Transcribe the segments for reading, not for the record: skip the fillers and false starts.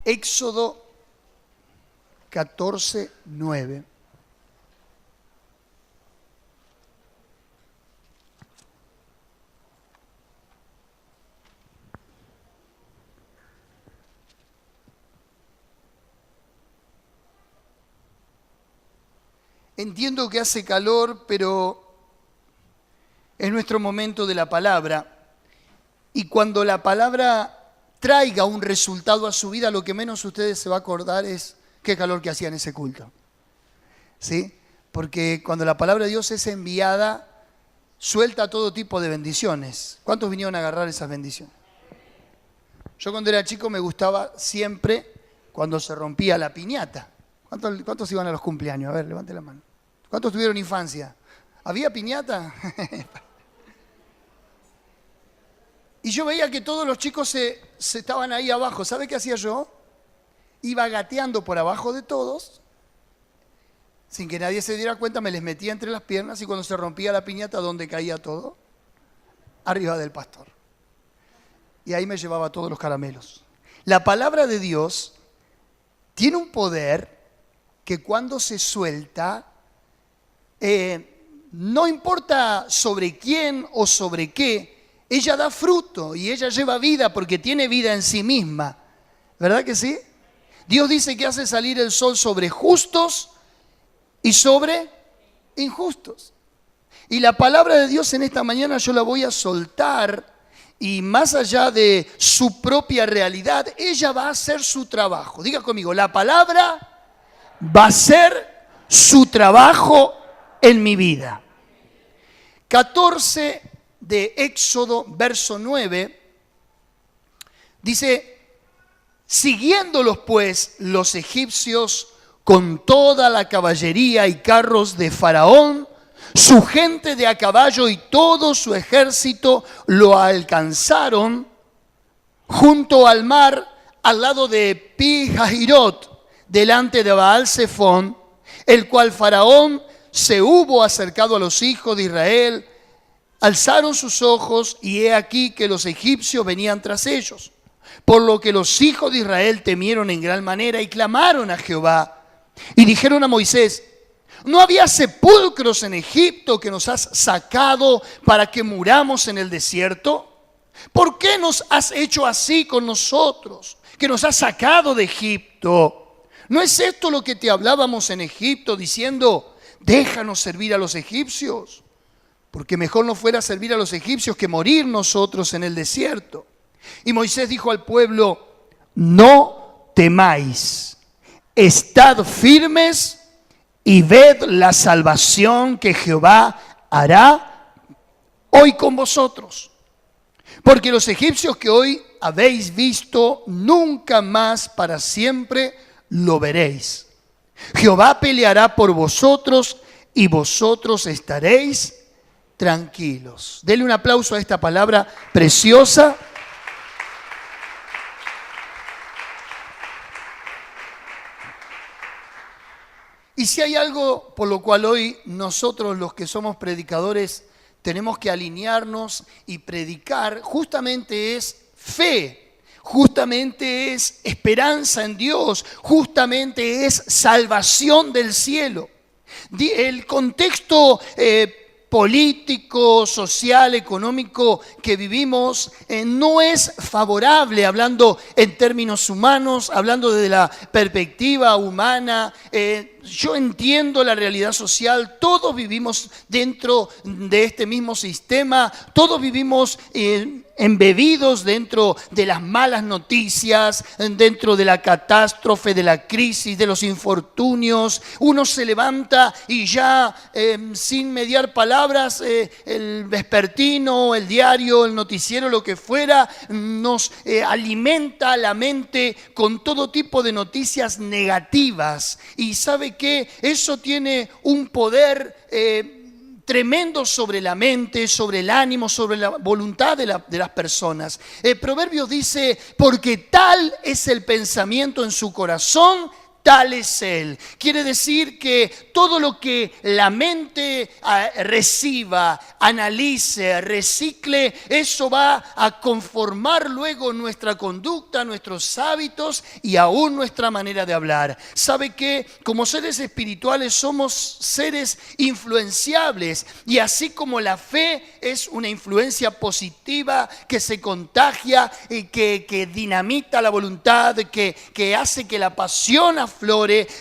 Éxodo 14, 9. Entiendo que hace calor, pero es nuestro momento de la palabra. Y cuando la palabra traiga un resultado a su vida, lo que menos ustedes se va a acordar es qué calor que hacía en ese culto. ¿Sí? Porque cuando la palabra de Dios es enviada, suelta todo tipo de bendiciones. ¿Cuántos vinieron a agarrar esas bendiciones? Yo cuando era chico me gustaba siempre cuando se rompía la piñata. ¿Cuántos iban a los cumpleaños? A ver, levante la mano. ¿Cuántos tuvieron infancia? ¿Había piñata? Y yo veía que todos los chicos se estaban ahí abajo. ¿Sabe qué hacía yo? Iba gateando por abajo de todos, sin que nadie se diera cuenta, me les metía entre las piernas y cuando se rompía la piñata, ¿dónde caía todo? Arriba del pastor. Y ahí me llevaba todos los caramelos. La palabra de Dios tiene un poder que cuando se suelta, no importa sobre quién o sobre qué, ella da fruto y ella lleva vida porque tiene vida en sí misma. ¿Verdad que sí? Dios dice que hace salir el sol sobre justos y sobre injustos. Y la palabra de Dios en esta mañana yo la voy a soltar y más allá de su propia realidad, ella va a hacer su trabajo. Diga conmigo, la palabra va a hacer su trabajo en mi vida. 14 de Éxodo, verso 9, dice: siguiéndolos pues los egipcios con toda la caballería y carros de Faraón, su gente de a caballo y todo su ejército lo alcanzaron junto al mar, al lado de Pi-Hahirot, delante de Baal-Zephón, el cual Faraón se hubo acercado a los hijos de Israel. Alzaron sus ojos y he aquí que los egipcios venían tras ellos. Por lo que los hijos de Israel temieron en gran manera y clamaron a Jehová. Y dijeron a Moisés: ¿no había sepulcros en Egipto que nos has sacado para que muramos en el desierto? ¿Por qué nos has hecho así con nosotros, que nos has sacado de Egipto? ¿No es esto lo que te hablábamos en Egipto, diciendo: déjanos servir a los egipcios? Porque mejor nos fuera servir a los egipcios que morir nosotros en el desierto. Y Moisés dijo al pueblo: no temáis, estad firmes y ved la salvación que Jehová hará hoy con vosotros. Porque los egipcios que hoy habéis visto, nunca más para siempre lo veréis. Jehová peleará por vosotros y vosotros estaréis tranquilos. Denle un aplauso a esta palabra preciosa. Y si hay algo por lo cual hoy nosotros los que somos predicadores tenemos que alinearnos y predicar, justamente es fe, justamente es esperanza en Dios, justamente es salvación del cielo. El contexto político, social, económico que vivimos no es favorable, hablando en términos humanos, hablando desde la perspectiva humana. Yo entiendo la realidad social, todos vivimos dentro de este mismo sistema, todos vivimos embebidos dentro de las malas noticias, dentro de la catástrofe, de la crisis, de los infortunios. Uno se levanta y ya sin mediar palabras, el vespertino, el diario, el noticiero, lo que fuera, nos alimenta la mente con todo tipo de noticias negativas. Y ¿sabe qué? Eso tiene un poder tremendo sobre la mente, sobre el ánimo, sobre la voluntad de las personas. Proverbios dice: porque tal es el pensamiento en su corazón, tal es Él. Quiere decir que todo lo que la mente reciba, analice, recicle, eso va a conformar luego nuestra conducta, nuestros hábitos y aún nuestra manera de hablar. ¿Sabe qué? Como seres espirituales somos seres influenciables, y así como la fe es una influencia positiva que se contagia y que dinamita la voluntad, que hace que la pasión aflore,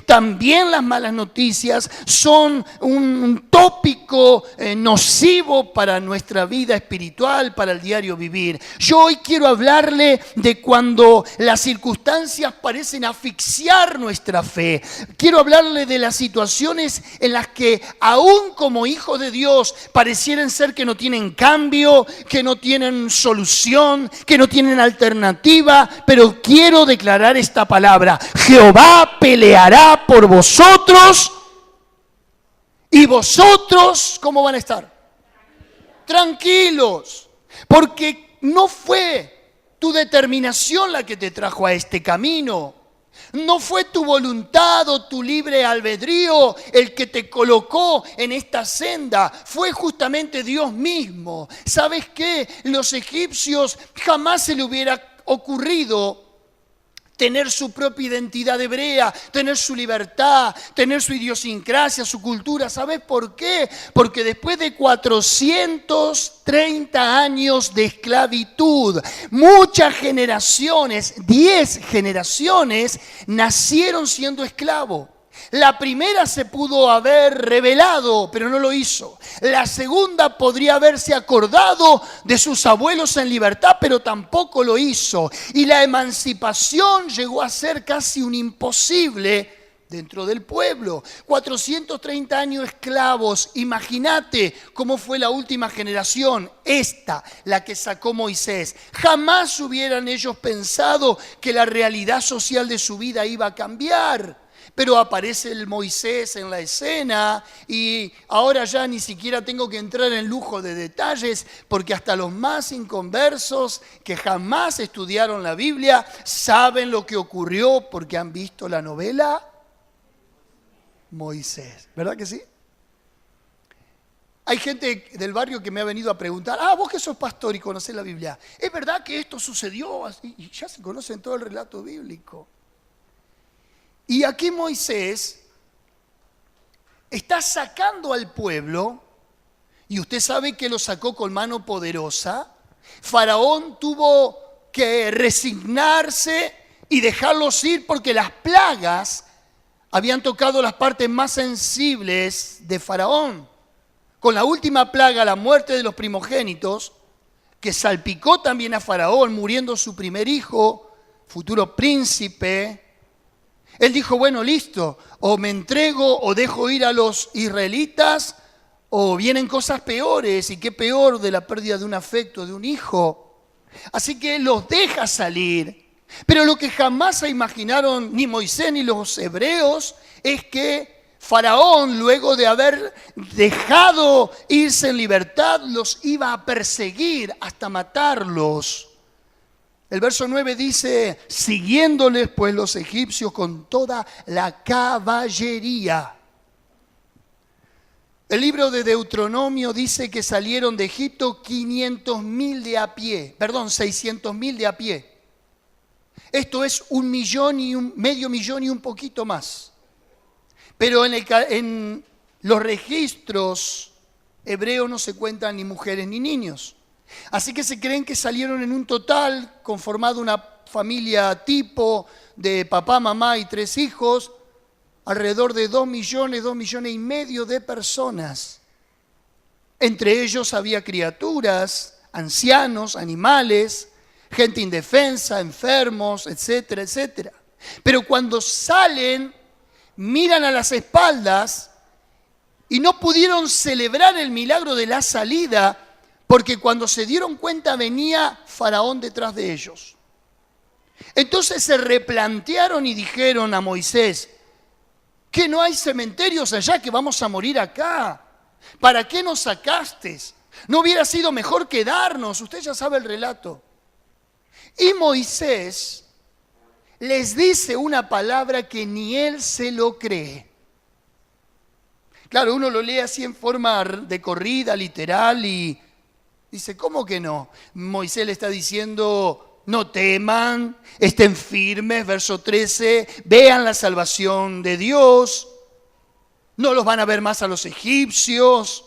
también las malas noticias son un tópico nocivo para nuestra vida espiritual, para el diario vivir. Yo hoy quiero hablarle de cuando las circunstancias parecen asfixiar nuestra fe. Quiero hablarle de las situaciones en las que aún como hijos de Dios parecieran ser que no tienen cambio, que no tienen solución, que no tienen alternativa, pero quiero declarar esta palabra: Jehová peleará por vosotros, y vosotros, ¿cómo van a estar? Tranquilos, porque no fue tu determinación la que te trajo a este camino. No fue tu voluntad o tu libre albedrío el que te colocó en esta senda. Fue justamente Dios mismo. ¿Sabes qué? Los egipcios jamás se le hubiera ocurrido tener su propia identidad hebrea, tener su libertad, tener su idiosincrasia, su cultura. ¿Sabes por qué? Porque después de 430 años de esclavitud, muchas generaciones, 10 generaciones, nacieron siendo esclavos. La primera se pudo haber rebelado, pero no lo hizo. La segunda podría haberse acordado de sus abuelos en libertad, pero tampoco lo hizo. Y la emancipación llegó a ser casi un imposible dentro del pueblo. 430 años esclavos. Imagínate cómo fue la última generación, esta, la que sacó Moisés. Jamás hubieran ellos pensado que la realidad social de su vida iba a cambiar. Pero aparece el Moisés en la escena y ahora ya ni siquiera tengo que entrar en lujo de detalles, porque hasta los más inconversos que jamás estudiaron la Biblia saben lo que ocurrió porque han visto la novela Moisés. ¿Verdad que sí? Hay gente del barrio que me ha venido a preguntar: vos que sos pastor y conocés la Biblia, ¿es verdad que esto sucedió así? Y ya se conocen todo el relato bíblico. Y aquí Moisés está sacando al pueblo, y usted sabe que lo sacó con mano poderosa. Faraón tuvo que resignarse y dejarlos ir porque las plagas habían tocado las partes más sensibles de Faraón. Con la última plaga, la muerte de los primogénitos, que salpicó también a Faraón, muriendo su primer hijo, futuro príncipe. Él dijo: bueno, listo, o me entrego o dejo ir a los israelitas, o vienen cosas peores, y qué peor de la pérdida de un afecto, de un hijo. Así que los deja salir. Pero lo que jamás se imaginaron ni Moisés ni los hebreos es que Faraón, luego de haber dejado irse en libertad, los iba a perseguir hasta matarlos. El verso 9 dice: siguiéndoles pues los egipcios con toda la caballería. El libro de Deuteronomio dice que salieron de Egipto 500.000 de a pie, 600.000 de a pie. Esto es 1 millón y medio millón y un poquito más. Pero en los registros hebreos no se cuentan ni mujeres ni niños. Así que se creen que salieron en un total, conformado una familia tipo de papá, mamá y 3 hijos, alrededor de 2 millones y medio de personas. Entre ellos había criaturas, ancianos, animales, gente indefensa, enfermos, etcétera, etcétera. Pero cuando salen, miran a las espaldas y no pudieron celebrar el milagro de la salida, porque cuando se dieron cuenta venía Faraón detrás de ellos. Entonces se replantearon y dijeron a Moisés: ¿que no hay cementerios allá, que vamos a morir acá? ¿Para qué nos sacaste? ¿No hubiera sido mejor quedarnos? Usted ya sabe el relato. Y Moisés, les dice una palabra que ni él se lo cree. Claro, uno lo lee así en forma de corrida, literal, y dice, ¿cómo que no? Moisés le está diciendo, no teman, estén firmes, verso 13, vean la salvación de Dios, no los van a ver más a los egipcios.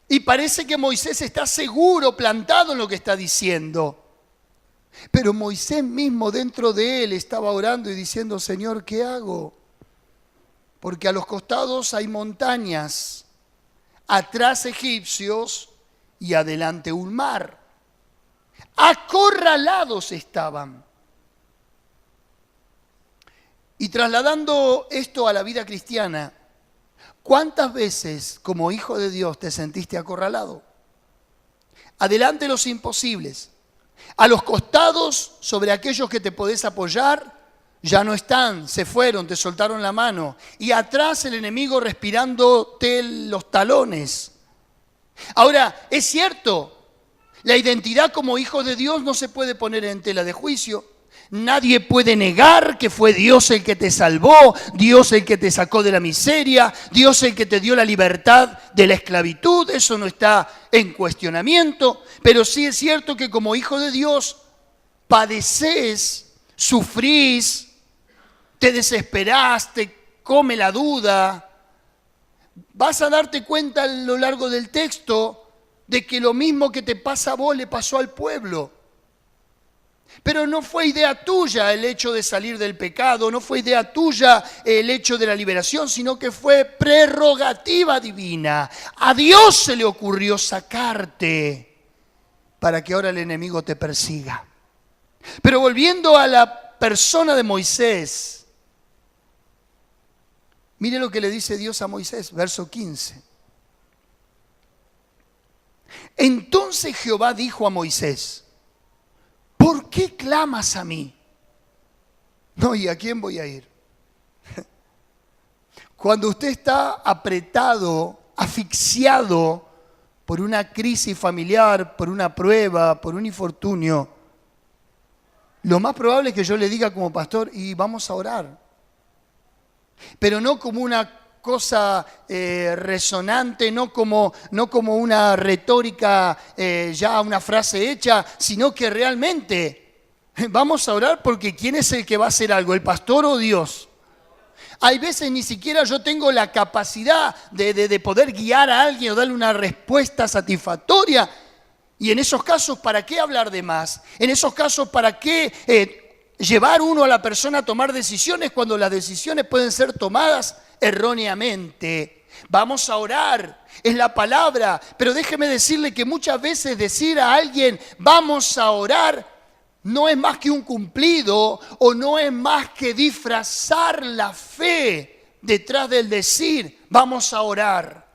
Y parece que Moisés está seguro, plantado en lo que está diciendo. Pero Moisés mismo dentro de él estaba orando y diciendo, Señor, ¿qué hago? Porque a los costados hay montañas, atrás egipcios y adelante un mar. Acorralados estaban. Y trasladando esto a la vida cristiana, ¿cuántas veces como hijo de Dios te sentiste acorralado? Adelante los imposibles. A los costados, sobre aquellos que te podés apoyar, ya no están, se fueron, te soltaron la mano. Y atrás el enemigo respirándote los talones. Ahora, es cierto, la identidad como hijo de Dios no se puede poner en tela de juicio. Nadie puede negar que fue Dios el que te salvó, Dios el que te sacó de la miseria, Dios el que te dio la libertad de la esclavitud. Eso no está en cuestionamiento. Pero sí es cierto que como hijo de Dios padeces, sufrís, te desesperás, te come la duda. Vas a darte cuenta a lo largo del texto de que lo mismo que te pasa a vos le pasó al pueblo. Pero no fue idea tuya el hecho de salir del pecado, no fue idea tuya el hecho de la liberación, sino que fue prerrogativa divina. A Dios se le ocurrió sacarte para que ahora el enemigo te persiga. Pero volviendo a la persona de Moisés, mire lo que le dice Dios a Moisés, verso 15. Entonces Jehová dijo a Moisés, ¿por qué clamas a mí? No, ¿y a quién voy a ir? Cuando usted está apretado, asfixiado por una crisis familiar, por una prueba, por un infortunio, lo más probable es que yo le diga como pastor, y vamos a orar. Pero no como una cosa resonante, no como una retórica, ya una frase hecha, sino que realmente vamos a orar porque ¿quién es el que va a hacer algo? ¿El pastor o Dios? Hay veces ni siquiera yo tengo la capacidad de poder guiar a alguien o darle una respuesta satisfactoria. Y en esos casos, ¿para qué hablar de más? En esos casos, ¿para qué llevar uno a la persona a tomar decisiones cuando las decisiones pueden ser tomadas erróneamente? Vamos a orar, es la palabra, pero déjeme decirle que muchas veces decir a alguien vamos a orar no es más que un cumplido o no es más que disfrazar la fe detrás del decir vamos a orar.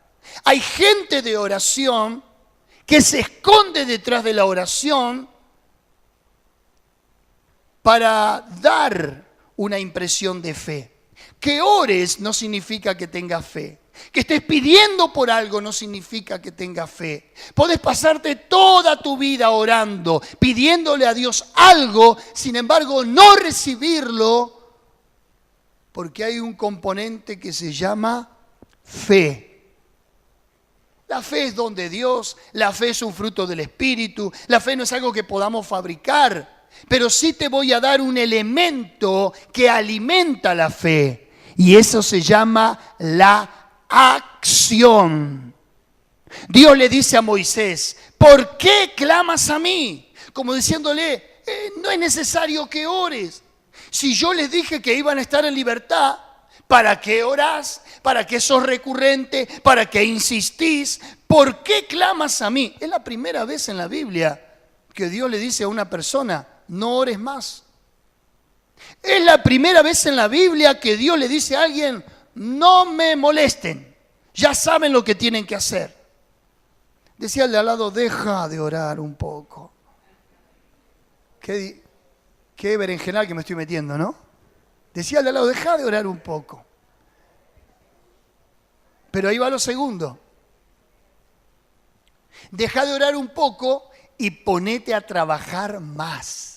Hay gente de oración que se esconde detrás de la oración para dar una impresión de fe. Que ores no significa que tengas fe. Que estés pidiendo por algo no significa que tengas fe. Podés pasarte toda tu vida orando, pidiéndole a Dios algo, sin embargo no recibirlo, porque hay un componente que se llama fe. La fe es don de Dios, la fe es un fruto del Espíritu, la fe no es algo que podamos fabricar. Pero sí te voy a dar un elemento que alimenta la fe. Y eso se llama la acción. Dios le dice a Moisés, ¿por qué clamas a mí? Como diciéndole, no es necesario que ores. Si yo les dije que iban a estar en libertad, ¿para qué orás? ¿Para qué sos recurrente? ¿Para qué insistís? ¿Por qué clamas a mí? Es la primera vez en la Biblia que Dios le dice a una persona, no ores más. Es la primera vez en la Biblia que Dios le dice a alguien, no me molesten, ya saben lo que tienen que hacer. Decía el de al lado, deja de orar un poco. Qué berenjenal que me estoy metiendo, ¿no? Decía el de al lado, deja de orar un poco. Pero ahí va lo segundo. Deja de orar un poco y ponete a trabajar más.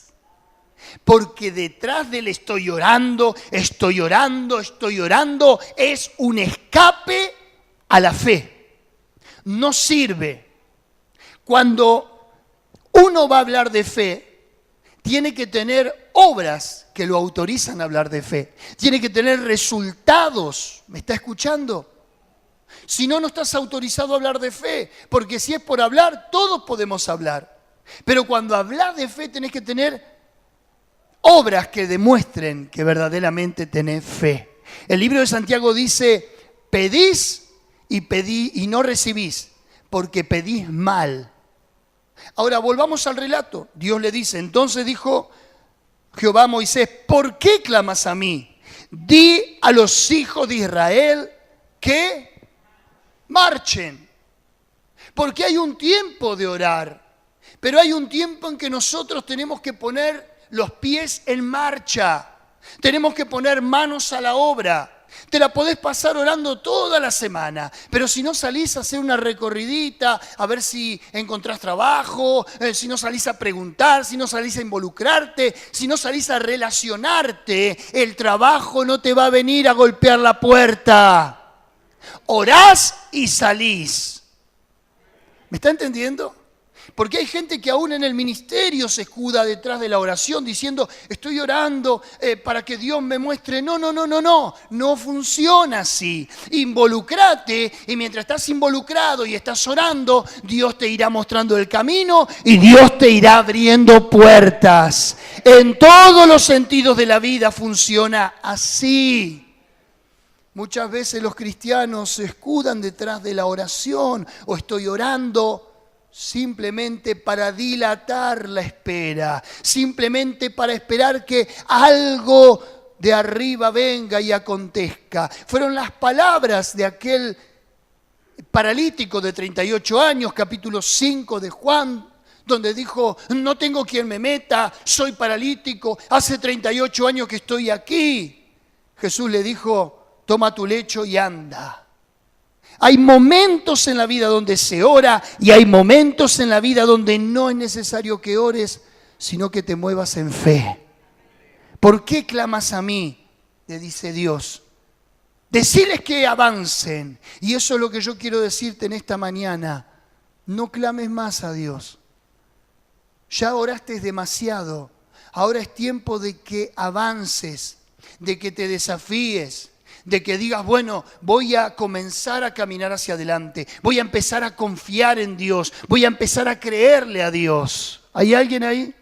Porque detrás del estoy orando, estoy orando, estoy orando, es un escape a la fe. No sirve. Cuando uno va a hablar de fe, tiene que tener obras que lo autorizan a hablar de fe. Tiene que tener resultados. ¿Me está escuchando? Si no, no estás autorizado a hablar de fe. Porque si es por hablar, todos podemos hablar. Pero cuando hablas de fe, tenés que tener obras que demuestren que verdaderamente tenés fe. El libro de Santiago dice, pedís y no recibís, porque pedís mal. Ahora volvamos al relato. Dios le dice, entonces dijo Jehová a Moisés, ¿por qué clamas a mí? Di a los hijos de Israel que marchen. Porque hay un tiempo de orar, pero hay un tiempo en que nosotros tenemos que poner los pies en marcha. Tenemos que poner manos a la obra. Te la podés pasar orando toda la semana, pero si no salís a hacer una recorridita, a ver si encontrás trabajo, si no salís a preguntar, si no salís a involucrarte, si no salís a relacionarte, el trabajo no te va a venir a golpear la puerta. Orás y salís. ¿Me está entendiendo? Porque hay gente que aún en el ministerio se escuda detrás de la oración diciendo, estoy orando para que Dios me muestre. No funciona así. Involucrate y mientras estás involucrado y estás orando, Dios te irá mostrando el camino y Dios te irá abriendo puertas. En todos los sentidos de la vida funciona así. Muchas veces los cristianos se escudan detrás de la oración o estoy orando simplemente para dilatar la espera, simplemente para esperar que algo de arriba venga y acontezca. Fueron las palabras de aquel paralítico de 38 años, capítulo 5 de Juan, donde dijo, no tengo quien me meta, soy paralítico, hace 38 años que estoy aquí. Jesús le dijo, toma tu lecho y anda. Hay momentos en la vida donde se ora y hay momentos en la vida donde no es necesario que ores, sino que te muevas en fe. ¿Por qué clamas a mí? Le dice Dios. Decirles que avancen. Y eso es lo que yo quiero decirte en esta mañana. No clames más a Dios. Ya oraste demasiado. Ahora es tiempo de que avances, de que te desafíes, de que digas, bueno, voy a comenzar a caminar hacia adelante, voy a empezar a confiar en Dios, voy a empezar a creerle a Dios. ¿Hay alguien ahí?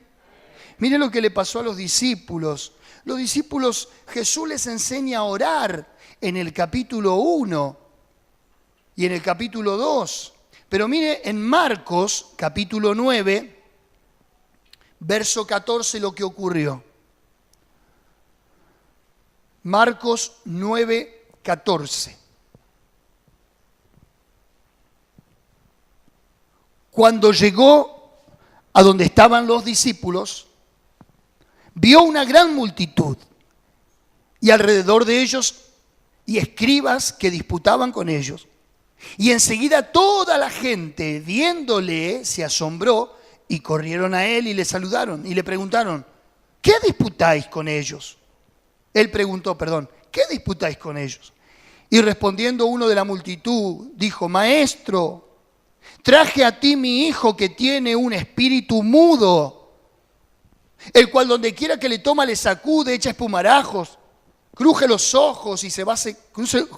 Miren lo que le pasó a los discípulos. Los discípulos, Jesús les enseña a orar en el capítulo 1 y en el capítulo 2. Pero mire en Marcos, capítulo 9, verso 14, lo que ocurrió. Marcos 9, 14. Cuando llegó a donde estaban los discípulos, vio una gran multitud y alrededor de ellos y escribas que disputaban con ellos. Y enseguida toda la gente, viéndole, se asombró y corrieron a él y le saludaron y le preguntaron, ¿qué disputáis con ellos? Él preguntó, ¿qué disputáis con ellos? Y respondiendo uno de la multitud, dijo, Maestro, traje a ti mi hijo que tiene un espíritu mudo, el cual donde quiera que le toma le sacude, echa espumarajos, cruje los ojos y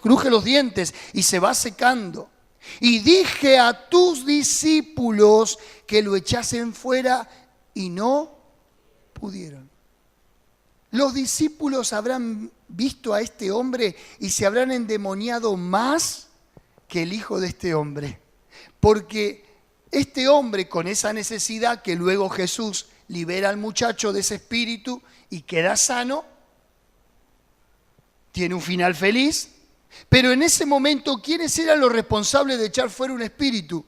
cruje los dientes y se va secando. Y dije a tus discípulos que lo echasen fuera y no pudieron. Los discípulos habrán visto a este hombre y se habrán endemoniado más que el hijo de este hombre. Porque este hombre con esa necesidad que luego Jesús libera al muchacho de ese espíritu y queda sano, tiene un final feliz, pero en ese momento, ¿quiénes eran los responsables de echar fuera un espíritu?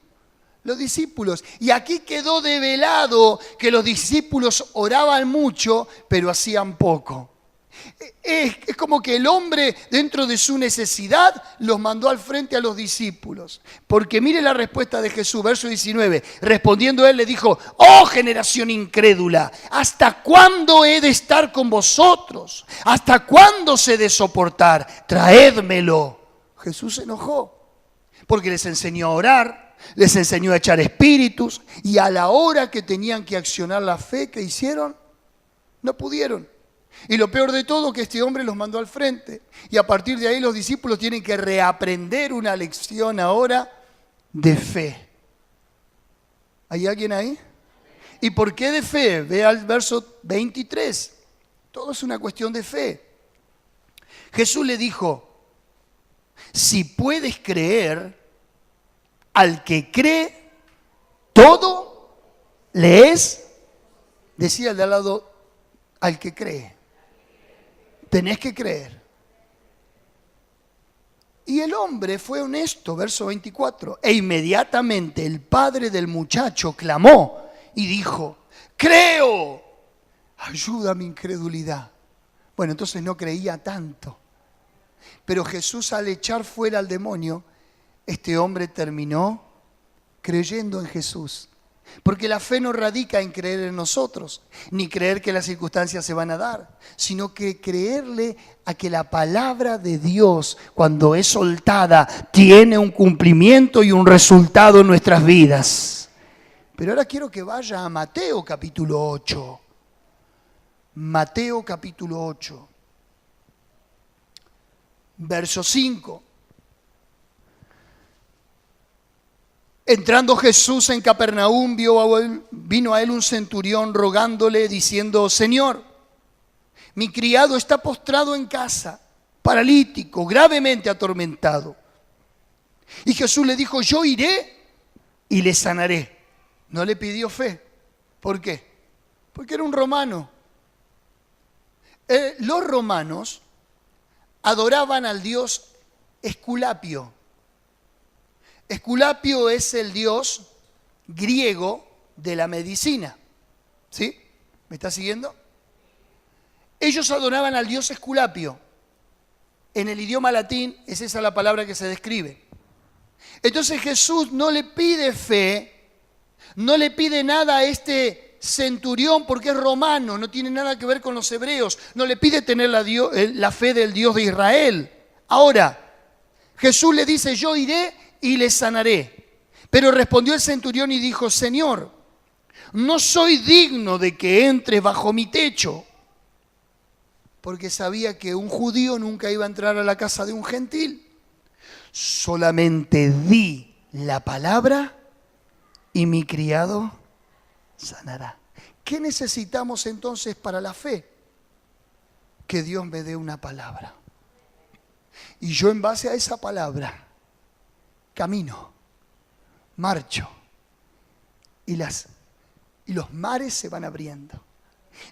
Los discípulos. Y aquí quedó develado que los discípulos oraban mucho, pero hacían poco. Es como que el hombre, dentro de su necesidad, los mandó al frente a los discípulos. Porque mire la respuesta de Jesús, verso 19. Respondiendo él, le dijo: oh generación incrédula, ¿hasta cuándo he de estar con vosotros? ¿Hasta cuándo se he de soportar? Traédmelo. Jesús se enojó porque les enseñó a orar, les enseñó a echar espíritus, y a la hora que tenían que accionar la fe, ¿qué hicieron? No pudieron. Y lo peor de todo, que este hombre los mandó al frente. Y a partir de ahí los discípulos tienen que reaprender una lección ahora de fe. ¿Hay alguien ahí? ¿Y por qué de fe? Vea el verso 23. Todo es una cuestión de fe. Jesús le dijo: si puedes creer, al que cree, todo le es, decía el de al lado, al que cree. Tenés que creer. Y el hombre fue honesto, verso 24. E inmediatamente el padre del muchacho clamó y dijo: creo, ayuda a mi incredulidad. Bueno, entonces no creía tanto. Pero Jesús, al echar fuera al demonio, este hombre terminó creyendo en Jesús. Porque la fe no radica en creer en nosotros, ni creer que las circunstancias se van a dar, sino que creerle a que la palabra de Dios, cuando es soltada, tiene un cumplimiento y un resultado en nuestras vidas. Pero ahora quiero que vaya a Mateo capítulo 8. Mateo capítulo 8, verso 5. Entrando Jesús en Capernaum, vino a él un centurión rogándole, diciendo: Señor, mi criado está postrado en casa, paralítico, gravemente atormentado. Y Jesús le dijo: yo iré y le sanaré. No le pidió fe. ¿Por qué? Porque era un romano. Los romanos adoraban al dios Esculapio. Esculapio es el dios griego de la medicina. ¿Sí? ¿Me está siguiendo? Ellos adoraban al dios Esculapio. En el idioma latín es esa la palabra que se describe. Entonces Jesús no le pide fe, no le pide nada a este centurión porque es romano, no tiene nada que ver con los hebreos, no le pide tener la fe del Dios de Israel. Ahora, Jesús le dice: yo iré y le sanaré. Pero respondió el centurión y dijo: Señor, no soy digno de que entres bajo mi techo. Porque sabía que un judío nunca iba a entrar a la casa de un gentil. Solamente di la palabra y mi criado sanará. ¿Qué necesitamos entonces para la fe? Que Dios me dé una palabra. Y yo, en base a esa palabra, camino, marcho, y los mares se van abriendo.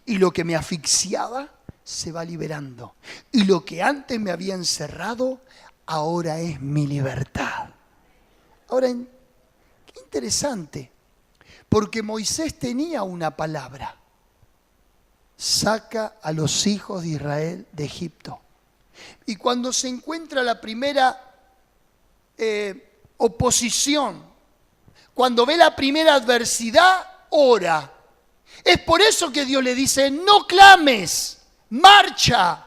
Y lo que me asfixiaba se va liberando. Y lo que antes me había encerrado, ahora es mi libertad. Ahora, qué interesante, porque Moisés tenía una palabra: saca a los hijos de Israel de Egipto. Y cuando se encuentra la primera oposición, cuando ve la primera adversidad, ora. Es por eso que Dios le dice: no clames, marcha.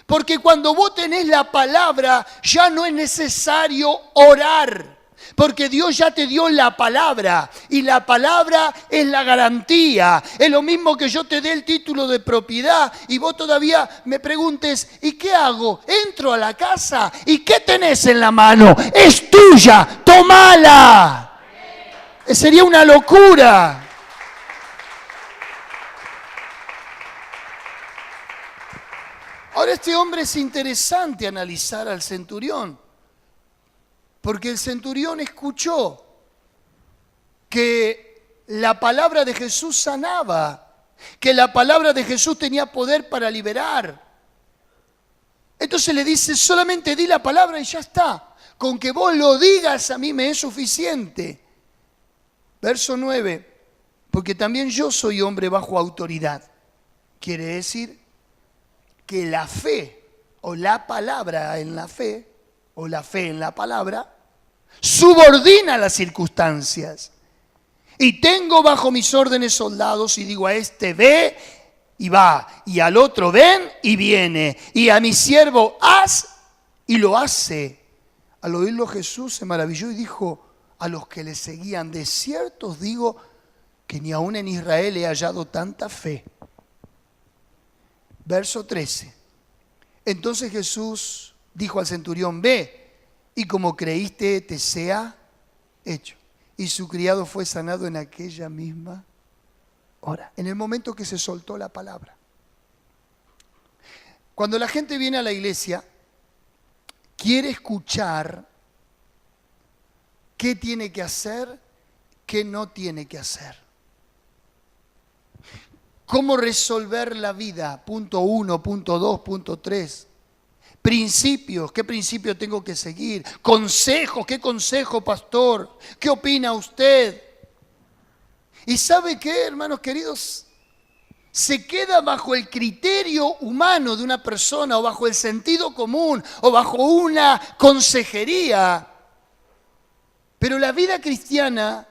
Porque cuando vos tenés la palabra, ya no es necesario orar. Porque Dios ya te dio la palabra. Y la palabra es la garantía. Es lo mismo que yo te dé el título de propiedad y vos todavía me preguntes: ¿y qué hago? Entro a la casa. ¿Y qué tenés en la mano? Es tuya, tómala. Sería una locura. Ahora, este hombre, es interesante analizar al centurión, porque el centurión escuchó que la palabra de Jesús sanaba, que la palabra de Jesús tenía poder para liberar. Entonces le dice: solamente di la palabra y ya está. Con que vos lo digas a mí me es suficiente. Verso 9, porque también yo soy hombre bajo autoridad. Quiere decir que la fe o la palabra en la fe o la fe en la palabra subordina las circunstancias. Y tengo bajo mis órdenes soldados y digo a este ve y va, y al otro ven y viene, y a mi siervo haz y lo hace. Al oírlo Jesús se maravilló y dijo a los que le seguían, de cierto os digo que ni aún en Israel he hallado tanta fe. Verso 13. Entonces Jesús dijo al centurión, ve, y como creíste te sea hecho. Y su criado fue sanado en aquella misma hora, en el momento que se soltó la palabra. Cuando la gente viene a la iglesia, quiere escuchar qué tiene que hacer, qué no tiene que hacer. Cómo resolver la vida, punto 1, punto 2, punto 3. Principios, ¿qué principio tengo que seguir? Consejos, ¿qué consejo, pastor? ¿Qué opina usted? ¿Y sabe qué, hermanos queridos? Se queda bajo el criterio humano de una persona o bajo el sentido común o bajo una consejería. Pero la vida cristiana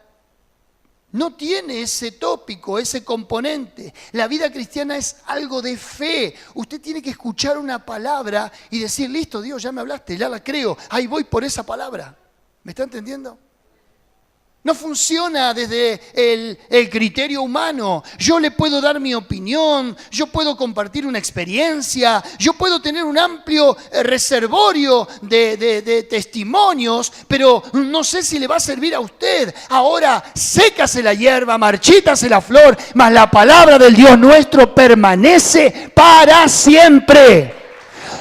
no tiene ese tópico, ese componente. La vida cristiana es algo de fe. Usted tiene que escuchar una palabra y decir, listo, Dios, ya me hablaste, ya la creo. Ahí voy por esa palabra. ¿Me está entendiendo? No funciona desde el criterio humano. Yo le puedo dar mi opinión, yo puedo compartir una experiencia, yo puedo tener un amplio reservorio de testimonios, pero no sé si le va a servir a usted. Ahora, sécase la hierba, marchítase la flor, mas la palabra del Dios nuestro permanece para siempre.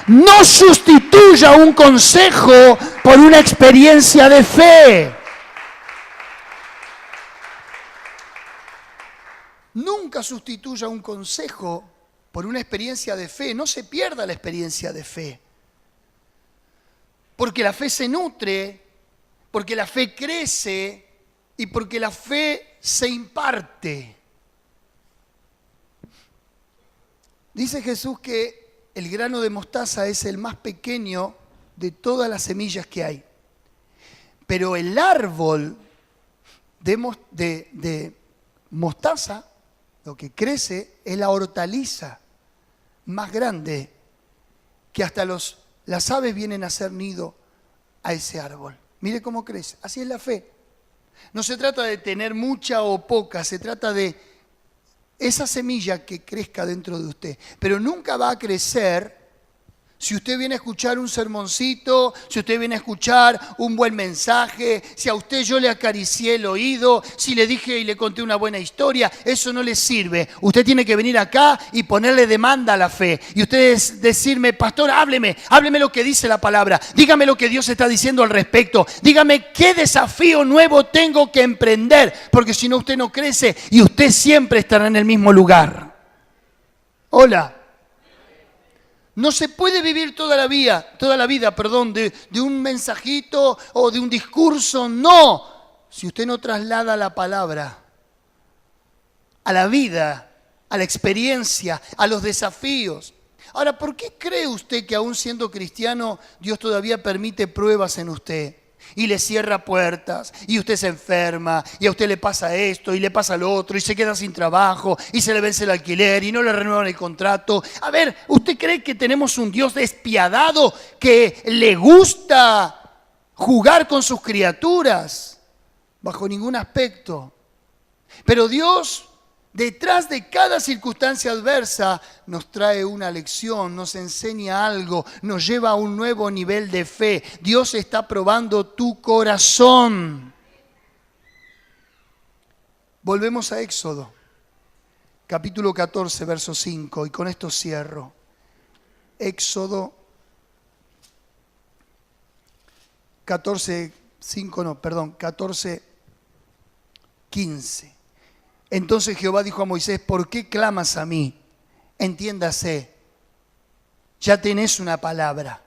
No sustituya un consejo por una experiencia de fe. Nunca sustituya un consejo por una experiencia de fe. No se pierda la experiencia de fe. Porque la fe se nutre, porque la fe crece y porque la fe se imparte. Dice Jesús que el grano de mostaza es el más pequeño de todas las semillas que hay. Pero el árbol de mostaza, lo que crece es la hortaliza más grande que hasta las aves vienen a hacer nido a ese árbol. Mire cómo crece. Así es la fe. No se trata de tener mucha o poca, se trata de esa semilla que crezca dentro de usted. Pero nunca va a crecer si usted viene a escuchar un sermoncito, si usted viene a escuchar un buen mensaje, si a usted yo le acaricié el oído, si le dije y le conté una buena historia, eso no le sirve. Usted tiene que venir acá y ponerle demanda a la fe. Y usted decirme, pastor, hábleme lo que dice la palabra. Dígame lo que Dios está diciendo al respecto. Dígame qué desafío nuevo tengo que emprender. Porque si no, usted no crece y usted siempre estará en el mismo lugar. Hola. No se puede vivir toda la vida, de un mensajito o de un discurso, no. Si usted no traslada la palabra a la vida, a la experiencia, a los desafíos. Ahora, ¿por qué cree usted que aún siendo cristiano, Dios todavía permite pruebas en usted? Y le cierra puertas, y usted se enferma, y a usted le pasa esto, y le pasa lo otro, y se queda sin trabajo, y se le vence el alquiler, y no le renuevan el contrato. A ver, ¿usted cree que tenemos un Dios despiadado que le gusta jugar con sus criaturas? Bajo ningún aspecto. Pero Dios, detrás de cada circunstancia adversa, nos trae una lección, nos enseña algo, nos lleva a un nuevo nivel de fe. Dios está probando tu corazón. Volvemos a Éxodo, capítulo 14, verso 5, y con esto cierro. Éxodo 14, 15. Entonces Jehová dijo a Moisés, ¿por qué clamas a mí? Entiéndase, ya tenés una palabra,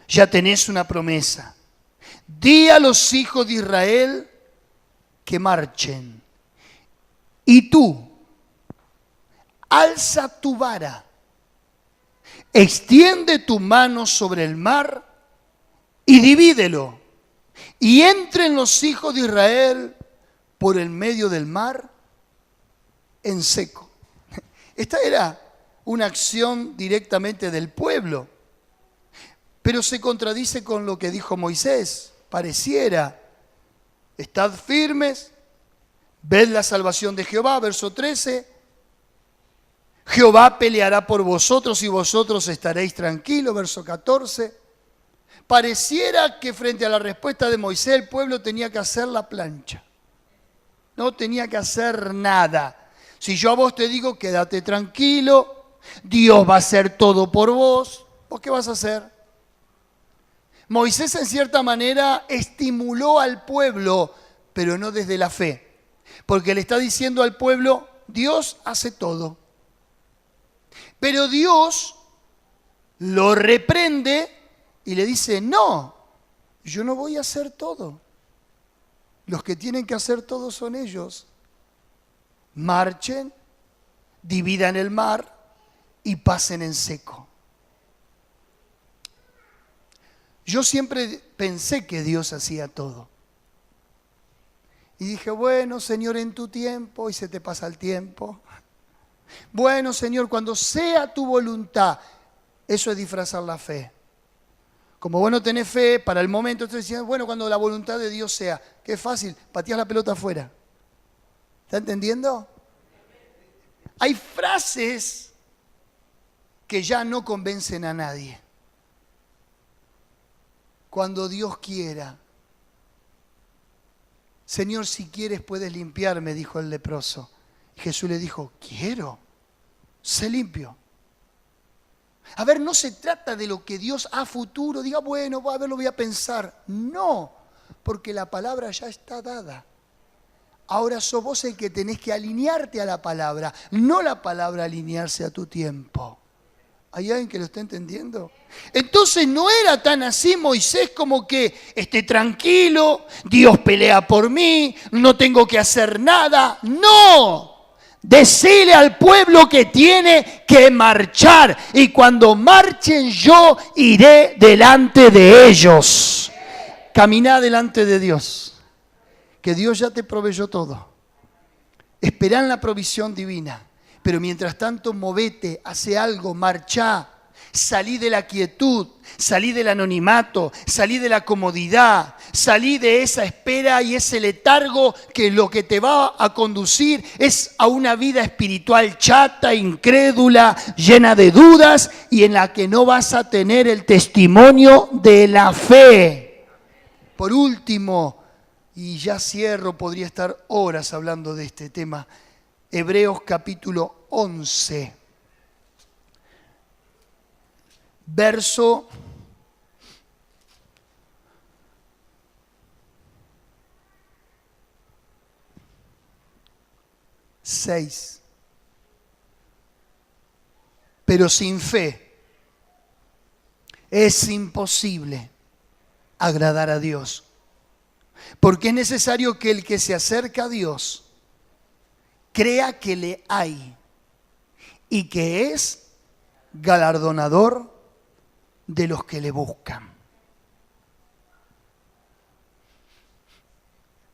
ya tenés una promesa. Di a los hijos de Israel que marchen. Y tú, alza tu vara extiende tu mano sobre el mar y divídelo, y entren los hijos de Israel por el medio del mar en seco. Esta era una acción directamente del pueblo, pero se contradice con lo que dijo Moisés. Pareciera, estad firmes, ved la salvación de Jehová, verso 13. Jehová peleará por vosotros y vosotros estaréis tranquilos, verso 14. Pareciera que frente a la respuesta de Moisés el pueblo tenía que hacer la plancha. No tenía que hacer nada. Si yo a vos te digo, quédate tranquilo, Dios va a hacer todo por vos, ¿vos qué vas a hacer? Moisés en cierta manera estimuló al pueblo, pero no desde la fe. Porque le está diciendo al pueblo, Dios hace todo. Pero Dios lo reprende y le dice, no, yo no voy a hacer todo. Los que tienen que hacer todo son ellos. Marchen, dividan el mar y pasen en seco. Yo siempre pensé que Dios hacía todo. Y dije, bueno, Señor, en tu tiempo, y se te pasa el tiempo. Bueno, Señor, cuando sea tu voluntad, eso es disfrazar la fe. Como vos no tenés fe para el momento, entonces decís, bueno, cuando la voluntad de Dios sea, qué fácil, pateás la pelota afuera. ¿Está entendiendo? Hay frases que ya no convencen a nadie. Cuando Dios quiera. Señor, si quieres puedes limpiarme, dijo el leproso. Y Jesús le dijo, quiero, sé limpio. A ver, no se trata de lo que Dios a futuro diga, bueno, a ver, lo voy a pensar. No, porque la palabra ya está dada. Ahora sos vos el que tenés que alinearte a la palabra, no la palabra alinearse a tu tiempo. ¿Hay alguien que lo está entendiendo? Entonces no era tan así Moisés como que esté tranquilo, Dios pelea por mí, no tengo que hacer nada. ¡No! Decile al pueblo que tiene que marchar y cuando marchen yo iré delante de ellos. Caminá delante de Dios, que Dios ya te proveyó todo. Esperá en la provisión divina. Pero mientras tanto, movete, hace algo, marchá, salí de la quietud, salí del anonimato, salí de la comodidad, salí de esa espera y ese letargo que lo que te va a conducir es a una vida espiritual chata, incrédula, llena de dudas y en la que no vas a tener el testimonio de la fe. Por último, y ya cierro, podría estar horas hablando de este tema, Hebreos capítulo 11, verso 6. Pero sin fe es imposible agradar a Dios, porque es necesario que el que se acerca a Dios crea que le hay y que es galardonador de los que le buscan.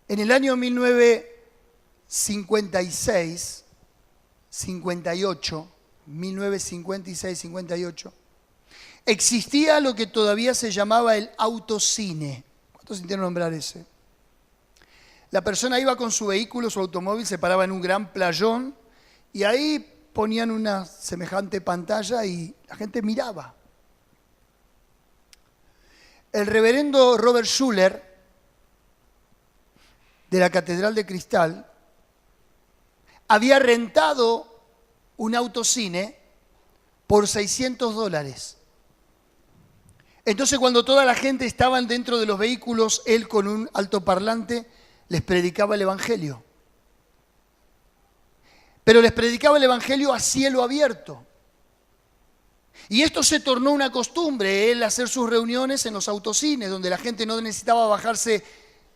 En el año 1956, 58, existía lo que todavía se llamaba el autocine. ¿Cuántos sintieron nombrar ese? La persona iba con su vehículo, su automóvil, se paraba en un gran playón y ahí ponían una semejante pantalla y la gente miraba. El reverendo Robert Schuller, de la Catedral de Cristal, había rentado un autocine por $600. Entonces, cuando toda la gente estaba dentro de los vehículos, él con un altoparlante les predicaba el Evangelio. Pero les predicaba el Evangelio a cielo abierto. Y esto se tornó una costumbre, él hacer sus reuniones en los autocines, donde la gente no necesitaba bajarse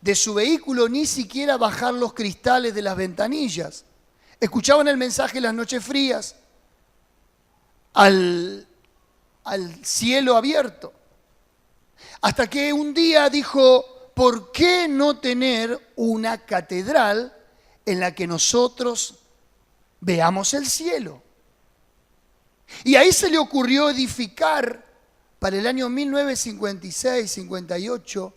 de su vehículo, ni siquiera bajar los cristales de las ventanillas. Escuchaban el mensaje en las noches frías. Al al cielo abierto. Hasta que un día dijo, ¿por qué no tener una catedral en la que nosotros veamos el cielo? Y ahí se le ocurrió edificar para el año 1956-58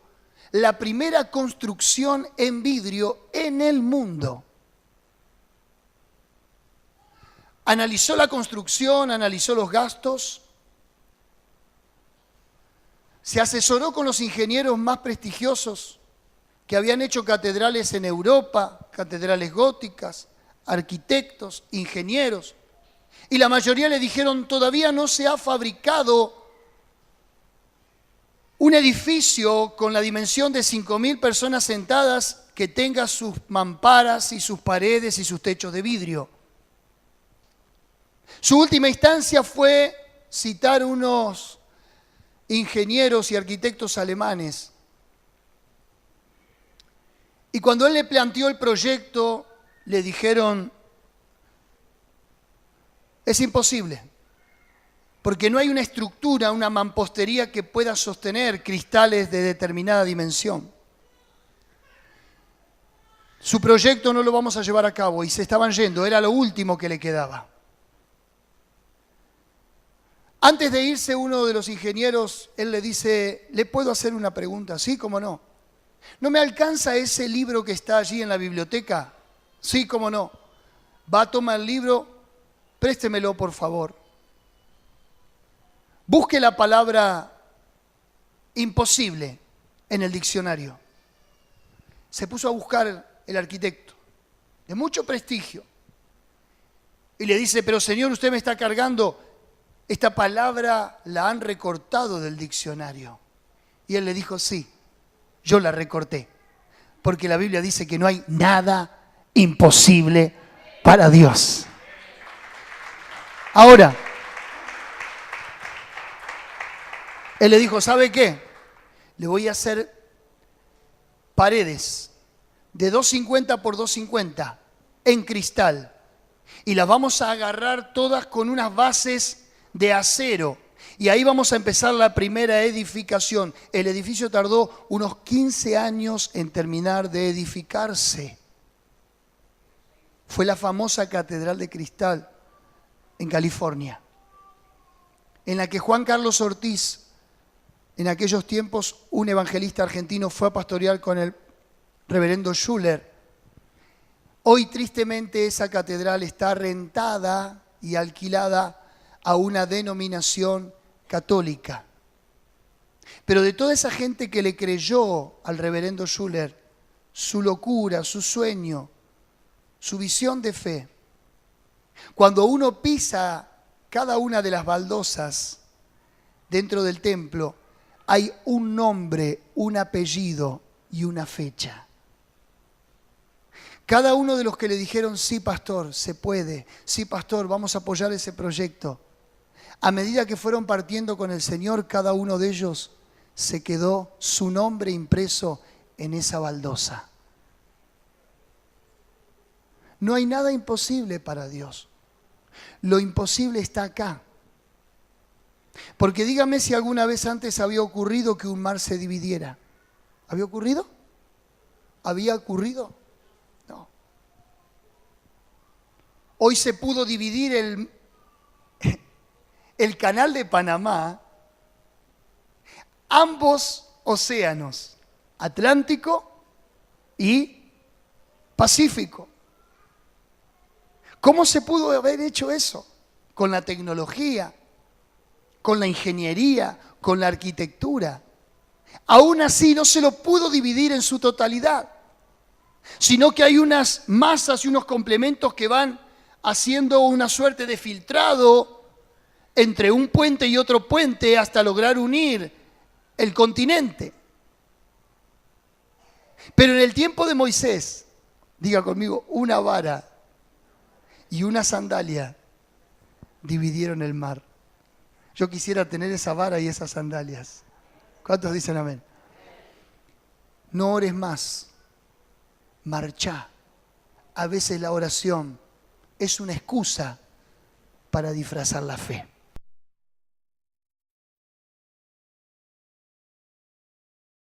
la primera construcción en vidrio en el mundo. Analizó la construcción, analizó los gastos, se asesoró con los ingenieros más prestigiosos que habían hecho catedrales en Europa, catedrales góticas, arquitectos, ingenieros, y la mayoría le dijeron, todavía no se ha fabricado un edificio con la dimensión de 5.000 personas sentadas que tenga sus mamparas y sus paredes y sus techos de vidrio. Su última instancia fue citar unos ingenieros y arquitectos alemanes. Y cuando él le planteó el proyecto, le dijeron, es imposible, porque no hay una estructura, una mampostería que pueda sostener cristales de determinada dimensión. Su proyecto no lo vamos a llevar a cabo, y se estaban yendo, era lo último que le quedaba. Antes de irse, uno de los ingenieros, él le dice, ¿le puedo hacer una pregunta? Sí, cómo no. ¿No me alcanza ese libro que está allí en la biblioteca? Sí, cómo no. Va a tomar el libro, préstemelo por favor. Busque la palabra imposible en el diccionario. Se puso a buscar el arquitecto, de mucho prestigio. Y le dice, pero señor, usted me está cargando. Esta palabra la han recortado del diccionario. Y él le dijo, sí, yo la recorté. Porque la Biblia dice que no hay nada imposible para Dios. Ahora, él le dijo, ¿sabe qué? Le voy a hacer paredes de 250 por 250 en cristal. Y las vamos a agarrar todas con unas bases de acero. Y ahí vamos a empezar la primera edificación. El edificio tardó unos 15 años en terminar de edificarse. Fue la famosa Catedral de Cristal en California, en la que Juan Carlos Ortiz, en aquellos tiempos un evangelista argentino, fue a pastorear con el reverendo Schuller. Hoy tristemente esa catedral está rentada y alquilada a una denominación católica. Pero de toda esa gente que le creyó al reverendo Schuller, su locura, su sueño, su visión de fe, cuando uno pisa cada una de las baldosas dentro del templo, hay un nombre, un apellido y una fecha. Cada uno de los que le dijeron, sí, pastor, se puede, sí, pastor, vamos a apoyar ese proyecto. A medida que fueron partiendo con el Señor, cada uno de ellos se quedó su nombre impreso en esa baldosa. No hay nada imposible para Dios. Lo imposible está acá. Porque dígame si alguna vez antes había ocurrido que un mar se dividiera. ¿Había ocurrido? ¿Había ocurrido? No. Hoy se pudo dividir el canal de Panamá, ambos océanos, Atlántico y Pacífico. ¿Cómo se pudo haber hecho eso? Con la tecnología, con la ingeniería, con la arquitectura. Aún así no se lo pudo dividir en su totalidad, sino que hay unas masas y unos complementos que van haciendo una suerte de filtrado entre un puente y otro puente hasta lograr unir el continente. Pero en el tiempo de Moisés, diga conmigo, una vara y una sandalia dividieron el mar. Yo quisiera tener esa vara y esas sandalias. ¿Cuántos dicen amén? No ores más, marchá. A veces la oración es una excusa para disfrazar la fe.